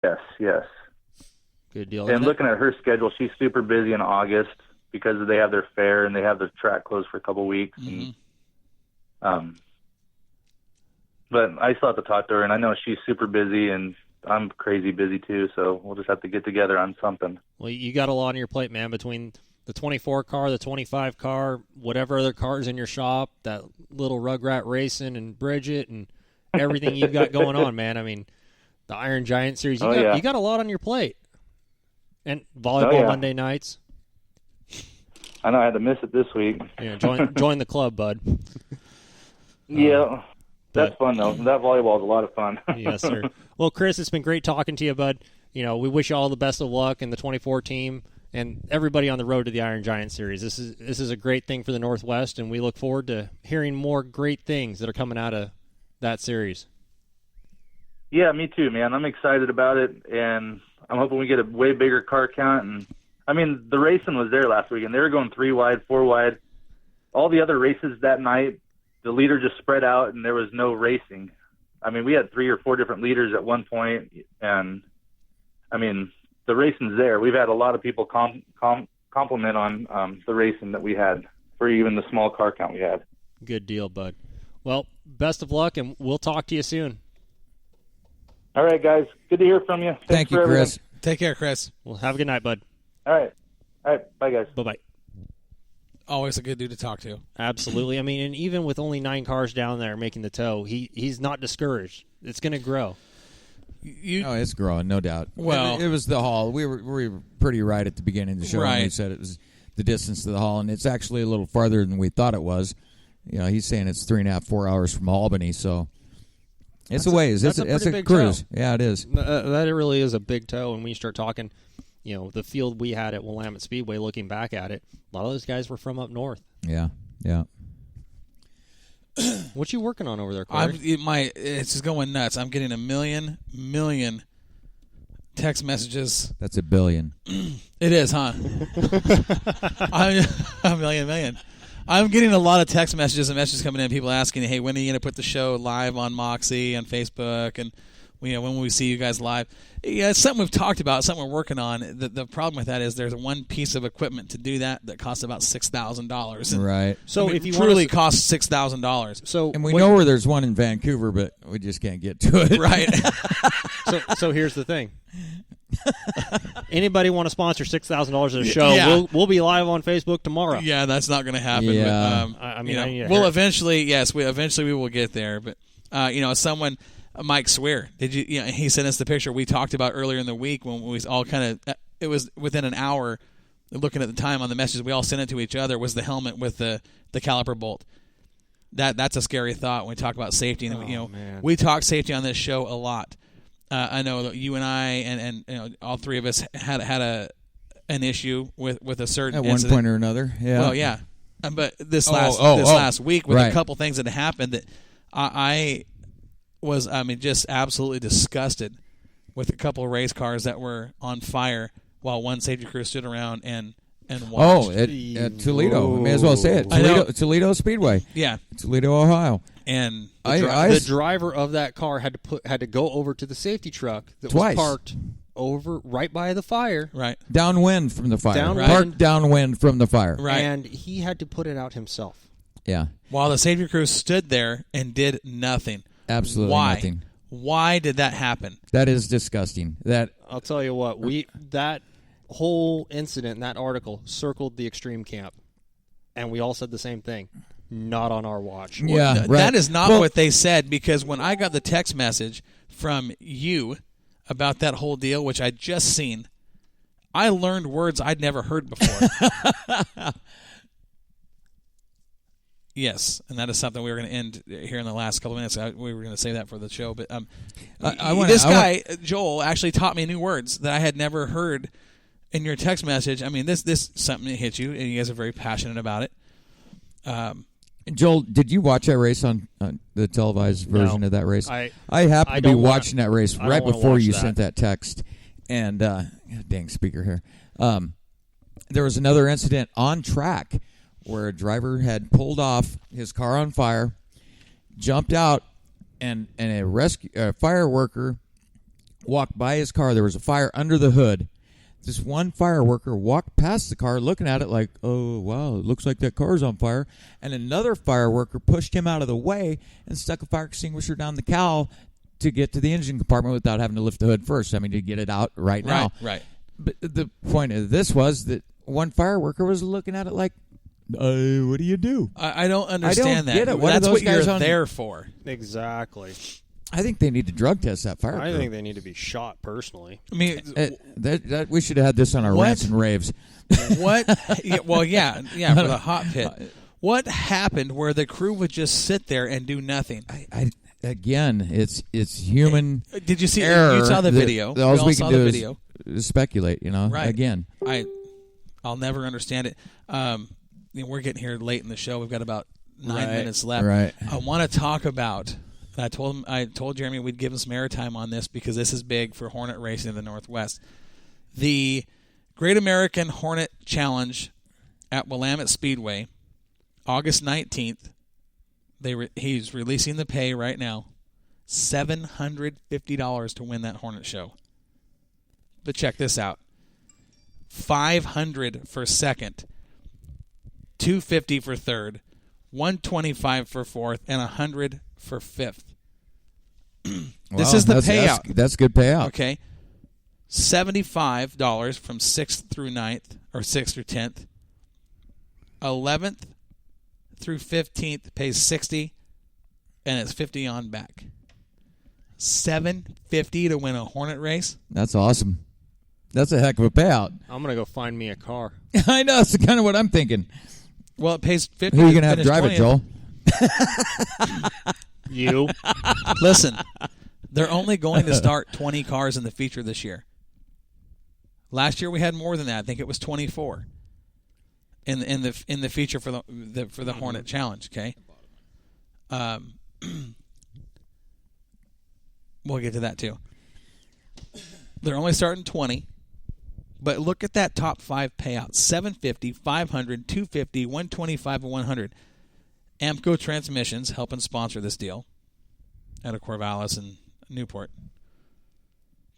Yes, yes. Good deal. And looking at her schedule, she's super busy in August because they have their fair and they have the track closed for a couple weeks. Mm-hmm. And, but I still have to talk to her, and I know she's super busy, and I'm crazy busy too, so we'll just have to get together on something. Well, you got a lot on your plate, man, between the 24 car, the 25 car, whatever other cars in your shop, that little Rugrat Racing and Bridget and everything you've got going on, man. I mean, the Iron Giant Series, you got a lot on your plate. And volleyball Monday nights. I know I had to miss it this week. Yeah, join the club, bud. Yeah. That's fun, though. That volleyball is a lot of fun. Yes, sir. Well, Chris, it's been great talking to you, bud. You know, we wish you all the best of luck in the 24 team and everybody on the road to the Iron Giant Series. This is a great thing for the Northwest, and we look forward to hearing more great things that are coming out of that series. Yeah, me too, man. I'm excited about it, and I'm hoping we get a way bigger car count. And I mean, the racing was there last week, and they were going 3 wide, 4 wide. All the other races that night, the leader just spread out, and there was no racing. I mean, we had 3 or 4 different leaders at one point, and I mean, the racing's there. We've had a lot of people compliment on the racing that we had for even the small car count we had. Good deal, bud. Well, best of luck, and we'll talk to you soon. All right, guys. Good to hear from you. Thank you, Chris. Take care, Chris. Well, have a good night, bud. All right. Bye, guys. Bye-bye. Always a good dude to talk to. Absolutely. I mean, and even with only 9 cars down there making the tow, he's not discouraged. It's going to grow. It's growing, no doubt. Well, it was the haul. We were pretty right at the beginning of the show right. when we said it was the distance to the haul, and it's actually a little farther than we thought it was. You know, he's saying it's 3.5, 4 hours from Albany, so it's a ways. It's a cruise. Tow. Yeah, it is. That really is a big tow, and when you start talking, you know, the field we had at Willamette Speedway, looking back at it, a lot of those guys were from up north. Yeah. What you working on over there, Corey? It's just going nuts. I'm getting a million text messages. That's a billion. It is, huh? A million. I'm getting a lot of text messages and messages coming in. People asking, "Hey, when are you going to put the show live on Moxie and Facebook?" And when will we see you guys live? Yeah, it's something we've talked about, something we're working on. The problem with that is there's one piece of equipment to do that costs about $6,000. Right. So if you truly costs $6,000. So and we know where there's one in Vancouver, but we just can't get to it. Right. So here's the thing. Anybody want to sponsor $6,000 of the show? Yeah. We'll be live on Facebook tomorrow. Yeah, that's not going to happen. Yeah. But, we'll eventually. Yes, we will get there. But someone. Mike Swear, he sent us the picture we talked about earlier in the week when we all kind of, it was within an hour, looking at the time on the messages, we all sent it to each other, was the helmet with the caliper bolt. That's a scary thought when we talk about safety. And we talk safety on this show a lot. I know that you and I and all three of us had an issue with a certain at one incident. point or another. Yeah. Well, yeah. But this last week with a couple things that happened that I was just absolutely disgusted with a couple of race cars that were on fire while one safety crew stood around and watched. At Toledo. We may as well say it. Toledo Speedway. Yeah. Toledo, Ohio. And the driver of that car had to go over to the safety truck that was parked over right by the fire. Right. Downwind from the fire. Parked downwind from the fire. Right. And he had to put it out himself. Yeah. While the safety crew stood there and did nothing. Absolutely nothing. Why did that happen? That is disgusting. I'll tell you what, that whole incident in that article circled the extreme camp, and we all said the same thing. Not on our watch. Yeah, That is not what they said, because when I got the text message from you about that whole deal, which I'd just seen, I learned words I'd never heard before. Yes, and that is something we were going to end here in the last couple of minutes. We were going to say that for the show, but Joel actually taught me new words that I had never heard in your text message. I mean, this something that hit you, and you guys are very passionate about it. Joel, did you watch that race on the televised version of that race? I happened to be watching that race right before you that. sent that text, and dang speaker here. There was another incident on track where a driver had pulled off, his car on fire, jumped out, and a fire worker walked by his car. There was a fire under the hood. This one fire worker walked past the car looking at it like, oh, wow, it looks like that car's on fire. And another fire worker pushed him out of the way and stuck a fire extinguisher down the cowl to get to the engine compartment without having to lift the hood first. I mean, to get it out right now. Right. But the point of this was that one fire worker was looking at it like, what do you do? I don't understand get that. it. What are That's those what you're guys on- there for. Exactly. I think they need to drug test that fire I crew. think they need to be shot personally. I mean, That we should have had this on our What? rants and raves. what? Yeah, for the hot pit. What happened where the crew would just sit there and do nothing? Again, it's human Did you see? error. You saw the that- video. that all We all we saw can do the is video. speculate. Right. Again. I'll never understand it. We're getting here late in the show. We've got about 9 minutes left. Right. I want to talk about. I told Jeremy we'd give him some airtime on this because this is big for Hornet racing in the Northwest. The Great American Hornet Challenge at Willamette Speedway, August 19th. He's releasing the pay right now, $750 to win that Hornet show. But check this out: $500 for second, $250 for third, $125 for fourth, and $100 for fifth. This is the payout. That's good payout. Okay, $75 from 6th through 9th, or 6th through 10th. 11th through 15th pays $60, and it's $50 on back. $750 to win a Hornet race. That's awesome. That's a heck of a payout. I'm gonna go find me a car. I know. That's kind of what I'm thinking. Well, it pays $50. Who are you going to have finish drive it, 20th. Joel? You. Listen, they're only going to start 20 cars in the feature this year. Last year we had more than that. I think it was 24 in the feature for the Hornet Challenge. Okay, we'll get to that too. They're only starting 20, but look at that top 5 payouts: $750, $500, $250, $125, and $100. Amco Transmissions helping sponsor this deal out of Corvallis and Newport.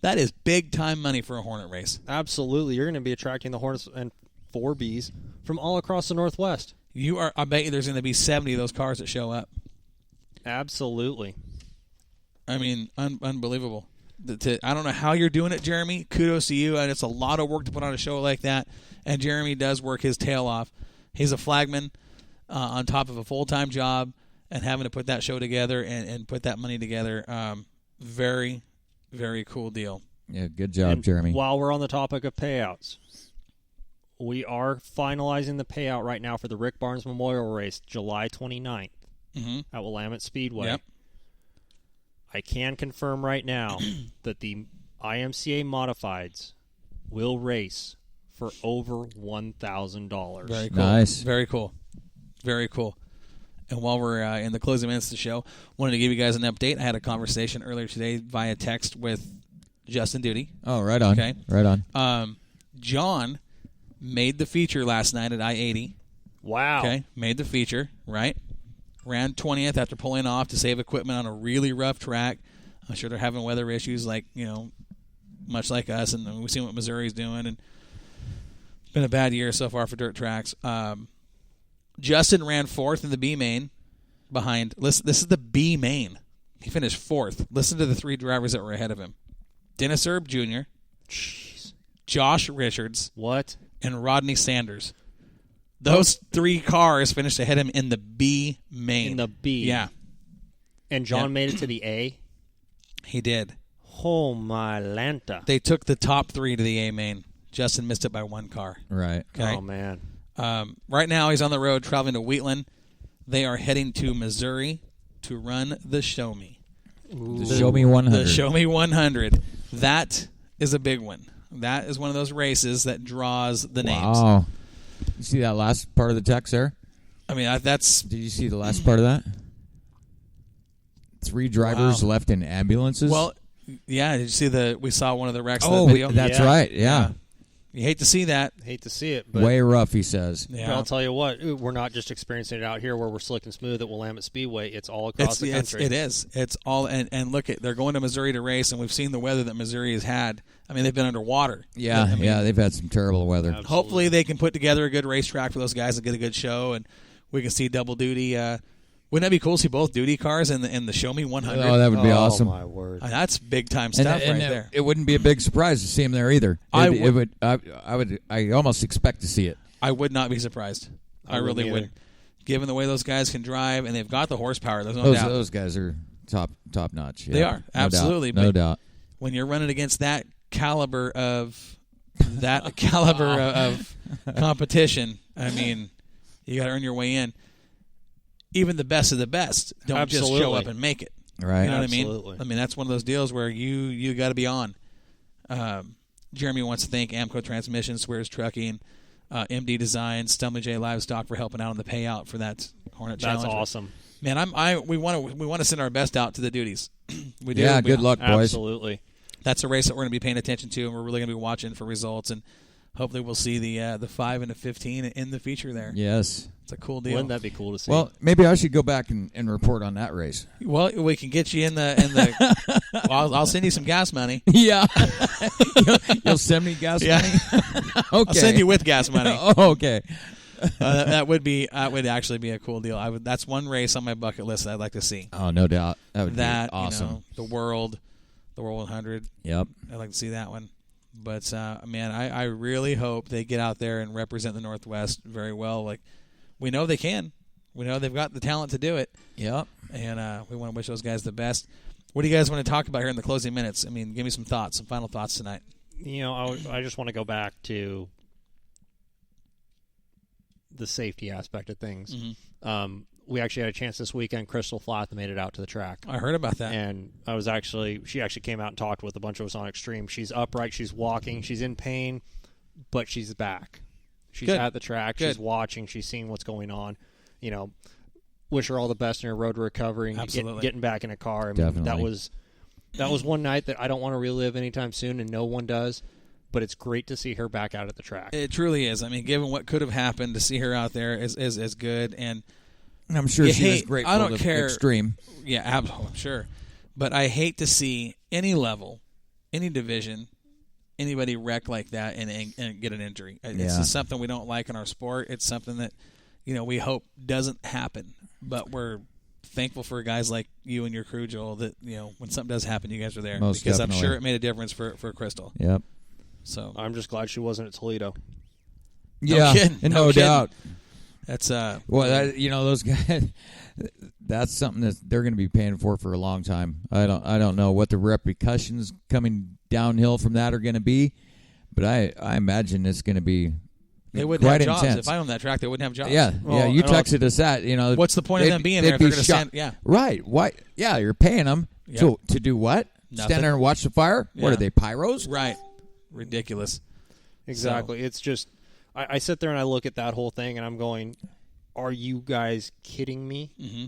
That is big time money for a Hornet race. Absolutely. You're going to be attracting the Hornets and 4Bs from all across the Northwest. I bet you there's going to be 70 of those cars that show up. Absolutely. I mean, unbelievable. I don't know how you're doing it, Jeremy. Kudos to you. And it's a lot of work to put on a show like that. And Jeremy does work his tail off. He's a flagman on top of a full-time job and having to put that show together and put that money together. Very, very cool deal. Yeah, good job, And Jeremy. while we're on the topic of payouts, we are finalizing the payout right now for the Rick Barnes Memorial Race, July 29th at Willamette Speedway. Yep. I can confirm right now that the IMCA Modifieds will race for over $1,000. Very cool. Nice. Very cool. Very cool. And while we're in the closing minutes of the show, wanted to give you guys an update. I had a conversation earlier today via text with Justin Duty. Oh, right on. Okay. Right on. John made the feature last night at I-80. Wow. Okay, made the feature, right? Ran 20th after pulling off to save equipment on a really rough track. I'm sure they're having weather issues much like us, and we've seen what Missouri's doing, and it's been a bad year so far for dirt tracks. Justin ran 4th in the B main behind. Listen, this is the B main. He finished 4th. Listen to the 3 drivers that were ahead of him: Dennis Erb Jr., Jeez. Josh Richards, What? and Rodney Sanders. Those 3 cars finished ahead of him in the B main. In the B. Yeah, And John Yeah. made it to the A? he did. Oh, my Lanta. They took the top 3 to the A main. Justin missed it by 1 car. Right. Okay. Oh, man. Right now, he's on the road traveling to Wheatland. They are heading to Missouri to run the Show Me. The Show Me 100. The Show Me 100. That is a big one. That is one of those races that draws the names. Wow. You see that last part of the text there? I mean, that's Did you see the last part of that? 3 drivers Wow. left in ambulances. well. Yeah, did you see we saw one of the wrecks. oh, in the video? that's Yeah. right. Yeah. You hate to see that. Hate to see it, but Way rough, he says. Yeah. but I'll tell you what, we're not just experiencing it out here where we're slick and smooth at Willamette Speedway. It's all across the country. It is. It's all, and look, they're going to Missouri to race, and we've seen the weather that Missouri has had. I mean, they've been underwater. Yeah, I mean, they've had some terrible weather. Absolutely. hopefully they can put together a good racetrack for those guys and get a good show, and we can see double duty. Wouldn't that be cool to see both duty cars in the Show Me 100? Oh, that would be awesome. Oh, my word. That's big time stuff right there. It wouldn't be a big surprise to see him there either. I almost expect to see it. I would not be surprised. I really wouldn't would. Given the way those guys can drive, and they've got the horsepower, there's no doubt. Those guys are top notch. Yeah. They are, absolutely. No but doubt. when you're running against that caliber of of competition, I mean, you got to earn your way in. Even the best of the best don't just show Absolutely. up and make it. Right. You know what I Absolutely. mean? I mean, that's one of those deals where you got to be on. Jeremy wants to thank Amco Transmission, Swears Trucking, MD Design, Stumley J Livestock for helping out on the payout for that Hornet That's Challenge. awesome. Man, we want to send our best out to the duties. We do. Yeah, good luck, boys. Absolutely. That's a race that we're going to be paying attention to, and we're really going to be watching for results. And hopefully, we'll see the 5 and the 15 in the feature there. Yes. It's a cool deal. Wouldn't that be cool to see? Well, maybe I should go back and report on that race. Well, we can get you in the. Well, I'll send you some gas money. Yeah. You'll send me gas Yeah. money? Okay. I'll send you with gas money. Oh, okay. That would actually be a cool deal. That's one race on my bucket list that I'd like to see. Oh, no doubt. That would That be awesome. you know, the World 100. Yep. I'd like to see that one. But man, I really hope they get out there and represent the Northwest very well. Like we know they can. We know they've got the talent to do it. Yep. And we want to wish those guys the best. What do you guys want to talk about here in the closing minutes? I mean, give me some final thoughts tonight. You know, I just want to go back to the safety aspect of things. Mm-hmm. We actually had a chance this weekend. Crystal Flath made it out to the track. I heard about that. And she actually came out and talked with a bunch of us on Extreme. She's upright, she's walking, she's in pain, but she's back. She's Good. at the track, Good. she's watching, she's seeing what's going on. You know, wish her all the best in her road to recovery and Absolutely. getting back in a car. I mean, Definitely. that was one night that I don't want to relive anytime soon, and no one does. But it's great to see her back out at the track. It truly is. I mean, given what could have happened, to see her out there is good. And I'm sure You she was hate- grateful I don't to care. Extreme. yeah, absolutely, I'm sure. But I hate to see any level, any division, anybody wreck like that and get an injury. It's Yeah. just something we don't like in our sport. It's something that we hope doesn't happen. But we're thankful for guys like you and your crew, Joel, that when something does happen, you guys are there. Most because definitely. I'm sure it made a difference for Crystal. Yep. So I'm just glad she wasn't at Toledo. Yeah. kidding. And No no kidding. doubt. that's Well, those guys. That's something that they're going to be paying for a long time. I don't know what the repercussions coming downhill from that are going to be, but I imagine it's going to be they wouldn't quite have jobs. intense. If I owned that track, they wouldn't have jobs. Yeah, Well, You and I'll- texted us that. What's the point of them being there if they'd they're be going to shot- stand? Yeah. Right. Why? Yeah, you're paying them Yep. to do what? Nothing. Stand there and watch the fire? What Yeah. are they, pyros? Right. Ridiculous. Exactly. It's just I sit there and I look at that whole thing and I'm going, are you guys kidding me? Mm-hmm.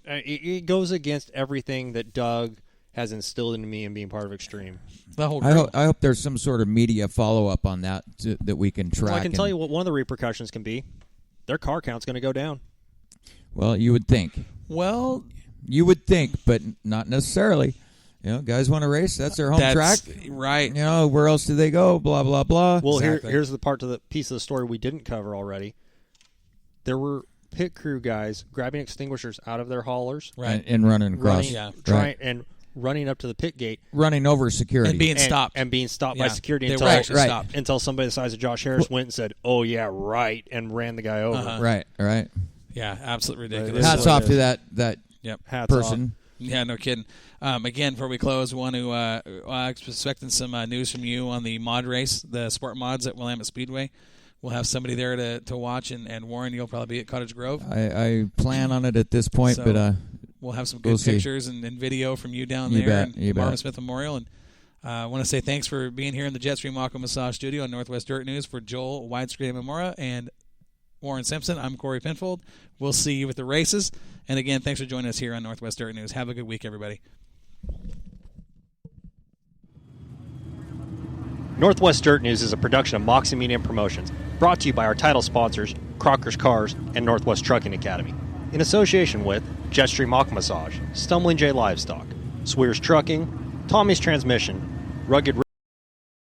It goes against everything that Doug has instilled into me in being part of Extreme. The whole I group. hope there's some sort of media follow up on that that we can track. Well, I can tell and- you what one of the repercussions can be. Their car count's going to go down. Well, you would think. Well, You would think, but not necessarily. Guys want to race. That's their home track. Right. Where else do they go? Blah blah blah. Well, Exactly. here's the part of the piece of the story we didn't cover already. There were pit crew guys grabbing extinguishers out of their haulers, Right. and running across. running up to the pit gate Running over security. And being stopped. and being stopped Yeah. by security They until were actually Right. stopped. until somebody the size of Josh Harris went and said, "Oh yeah, right," and ran the guy over. Uh-huh. Right. Yeah, absolutely It ridiculous. is Hats what off it to is. that Yep. Hats person. Yeah, no kidding. Again, before we close, we want to expecting some news from you on the mod race, the sport mods at Willamette Speedway. We'll have somebody there to watch, and Warren, you'll probably be at Cottage Grove. I plan on it at this point, So, but We'll have some We'll good see. pictures and video from you down You there bet, and you bet. Marvin Smith Memorial. And I want to say thanks for being here in the Jetstream Aqua Massage Studio on Northwest Dirt News for Joel Widescreen Memora and Warren Simpson. I'm Corey Penfold. We'll see you at the races. And again, thanks for joining us here on Northwest Dirt News. Have a good week, everybody. Northwest Dirt News is a production of Moxie Media and Promotions, brought to you by our title sponsors, Crocker's Cars and Northwest Trucking Academy, in association with Jetstream Aqua Massage, Stumbling J Livestock, Swears Trucking, Tommy's Transmission, Rugged